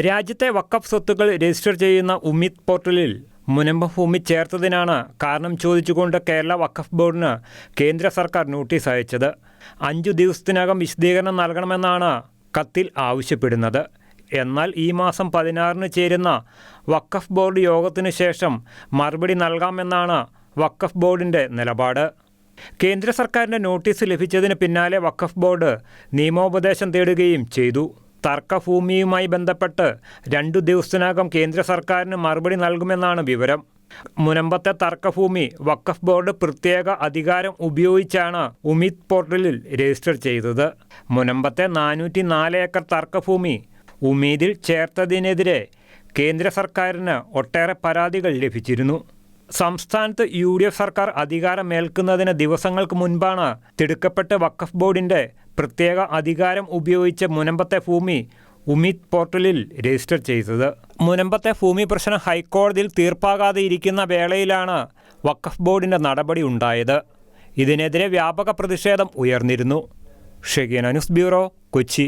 രാജ്യത്തെ വഖഫ് സ്വത്തുക്കൾ രജിസ്റ്റർ ചെയ്യുന്ന ഉമീദ് പോർട്ടലിൽ മുനമ്പം ഭൂമി ചേർത്തതിനാണ് കാരണം ചോദിച്ചുകൊണ്ട് കേരള വഖഫ് ബോർഡിന് കേന്ദ്ര സർക്കാർ നോട്ടീസ് അയച്ചത്. 5 ദിവസത്തിനകം വിശദീകരണം നൽകണമെന്നാണ് കത്തിൽ ആവശ്യപ്പെടുന്നത്. എന്നാൽ ഈ മാസം 16-ന് ചേരുന്ന വഖഫ് ബോർഡ് യോഗത്തിനു ശേഷം മറുപടി നൽകാമെന്നാണ് വഖഫ് ബോർഡിൻ്റെ നിലപാട്. കേന്ദ്ര സർക്കാരിൻ്റെ നോട്ടീസ് ലഭിച്ചതിന് പിന്നാലെ വഖഫ് ബോർഡ് നിയമോപദേശം തേടുകയും ചെയ്തു. തർക്കഭൂമിയുമായി ബന്ധപ്പെട്ട് 2 ദിവസത്തിനകം കേന്ദ്ര സർക്കാരിന് മറുപടി നൽകുമെന്നാണ് വിവരം. മുനമ്പത്തെ തർക്കഭൂമി വഖഫ് ബോർഡ് പ്രത്യേക അധികാരം ഉപയോഗിച്ചാണ് ഉമീദ് പോർട്ടലിൽ രജിസ്റ്റർ ചെയ്തത്. മുനമ്പത്തെ 404 ഏക്കർ തർക്കഭൂമി ഉമീദിൽ ചേർത്തതിനെതിരെ കേന്ദ്ര സർക്കാരിന് ഒട്ടേറെ പരാതികൾ ലഭിച്ചിരുന്നു. സംസ്ഥാനത്ത് UDF സർക്കാർ അധികാരമേൽക്കുന്നതിന് ദിവസങ്ങൾക്ക് മുൻപാണ് തിടുക്കപ്പെട്ട് വഖഫ് ബോർഡിൻ്റെ പ്രത്യേക അധികാരം ഉപയോഗിച്ച് മുനമ്പത്തെ ഭൂമി ഉമീദ് പോർട്ടലിൽ രജിസ്റ്റർ ചെയ്തത്. മുനമ്പത്തെ ഭൂമി പ്രശ്നം ഹൈക്കോടതിയിൽ തീർപ്പാകാതെ ഇരിക്കുന്ന വേളയിലാണ് വഖഫ് ബോർഡിൻ്റെ നടപടി ഉണ്ടായത്. ഇതിനെതിരെ വ്യാപക പ്രതിഷേധം ഉയർന്നിരുന്നു. ഷെഗീന ന്യൂസ് ബ്യൂറോ, കൊച്ചി.